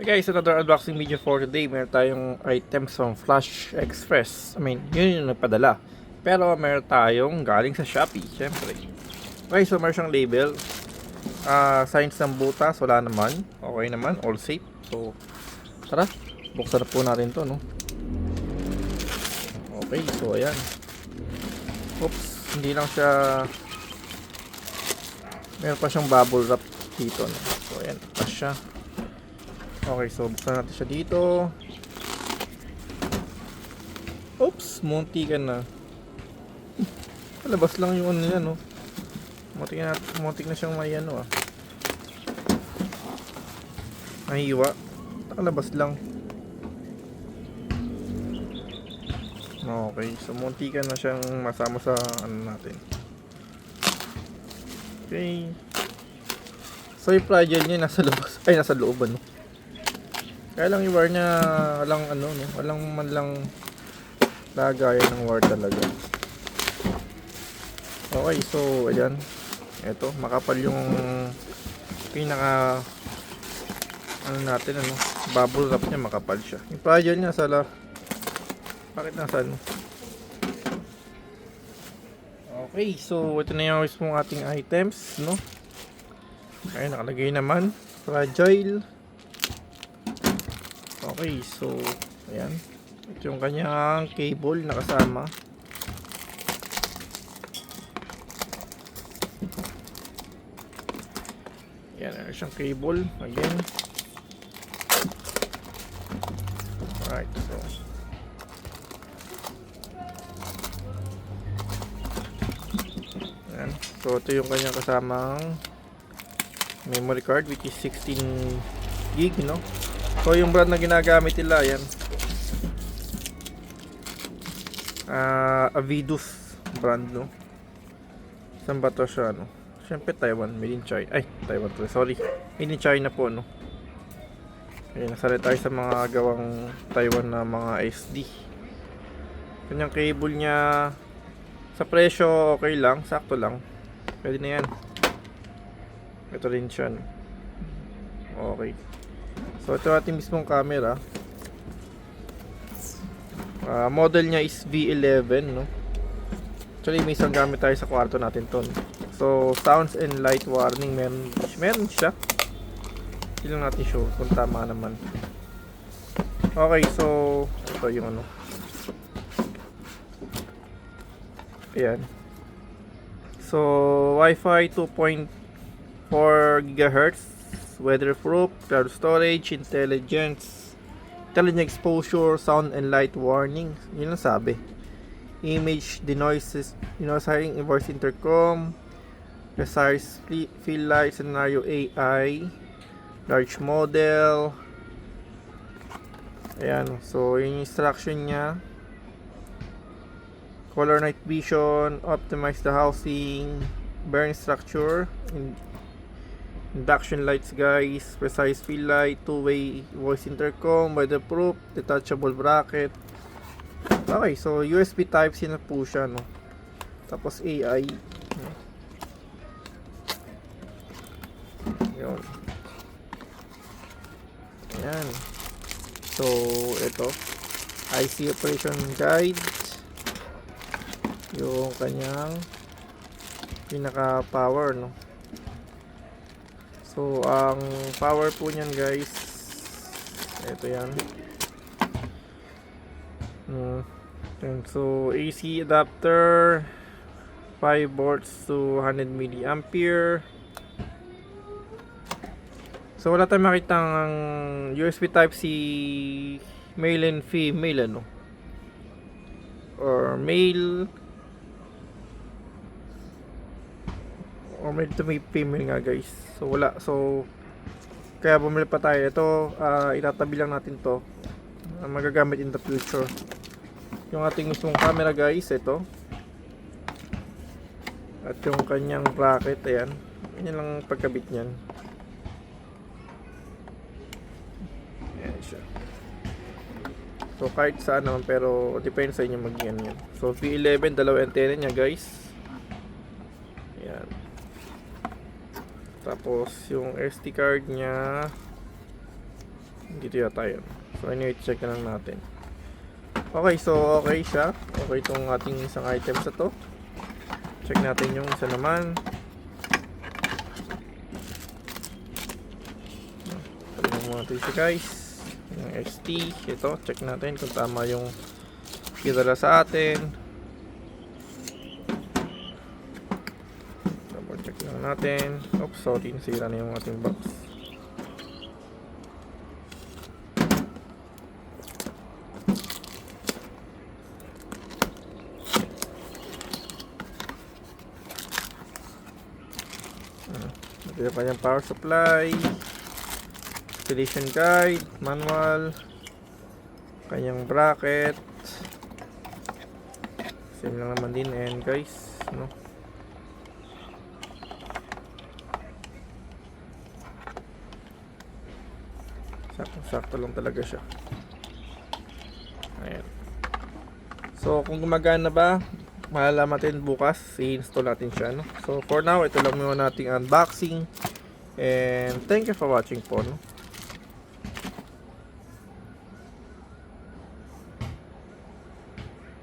Hey guys, another unboxing video for today. Meron tayong items from Flash Express. Yun yung nagpadala. Pero meron tayong galing sa Shopee, syempre. Okay, so meron siyang label. Signs ng butas, wala naman. Okay naman, all safe. So, tara, buksan na po natin to, no? Okay, so ayan. Oops, hindi lang siya... Meron pa siyang bubble wrap dito, no? So, ayan, pa siya. Okay, so buksan natin siya dito. Oops, munti ka na. Labas lang yung ano niya, no? Muntik na siyang may ano, nahiwa. Nakalabas lang. Okay, so munti ka na siyang masama sa ano natin. Okay. So yung fragile niya nasa labas. Ay, nasa loob, ano? Kaya lang yung wire niya, walang ano, no? Walang man lang lagayan ng wire talaga. Okay, so ayan. Ito, makapal yung pinaka ano natin, ano, bubble wrap niya, makapal siya. Yung fragile niya bakit nasa ano? Okay, so ito na yung mismong ating items, no? Ayun, nakalagay naman, fragile. Okay, so ayan, ito yung kanyang cable na kasama. Ayan, meron siyang cable again. Alright, so ayan, so ito yung kanyang kasamang memory card, which is 16 gig, no? So yung brand na ginagamit nila, yan, Avidus brand, no? Saan ba to siya, no? Siyempre Taiwan, made in China. Ay, Taiwan to, sorry, made in China po, no? Ayan, nasali tayo sa mga gawang Taiwan na mga SD. Kanyang cable niya, sa presyo okay lang, sakto lang, pwede na yan. Ito rin siya, no? Okay. So ito ating mismong camera. Model niya is V11, no? Actually may isang gamit tayo sa kwarto natin to, no? So sounds and light warning meron siya. Hindi lang natin show kung tama naman. Okay, so ito yung ano. Ayan. So Wi-Fi 2.4 GHz, weatherproof, cloud storage, intelligent exposure, sound and light warning. Yun lang sabi. Image denoising, voice intercom, precise fill light, scenario AI, large model. Ayan, so yung instruction niya: color night vision, optimize the housing, burn structure, induction lights, guys, precise fill light, two-way voice intercom, weatherproof, detachable bracket. Okay, so USB Type-C na po siya, no? Tapos AI. Yun. Ayan. So ito, IC operation guide, yung kanyang pinaka power, no? So ang power po niyan, guys, ito yan. So AC adapter, 5 volts to 100 milliampere. So wala tayong makitang USB Type-C male and female, ano, or male to female nga, guys. So wala, so kaya bumili pa tayo. Ito, itatabi lang natin to, magagamit in the future. Yung ating mismong camera, guys, ito, at yung kanyang bracket, ayan, yan lang pagkabit nyan. Ayan siya. So kahit saan naman, pero depende sa inyo mag-yan yan. So V11, dalawa antenna nya, guys. Ayan. Tapos yung SD card nya, Dito yata yun. So anyway, check na lang natin. Okay, so okay siya. Okay itong ating isang item sa to. Check natin yung isa naman. Tignan mo natin siya guys. Yung XT. Ito, check natin kung tama yung kidala sa atin. Double check lang natin. Oops, sorry, nasira na yung ating box. Ito yung kanyang power supply, installation guide, manual, kanyang bracket. Same lang naman din and guys, no? Sakto lang talaga siya. Ayan. So kung gumagana ba, malalaman natin bukas, i-install natin siya, no? So for now, ito lang muna nating unboxing. And thank you for watching po, no?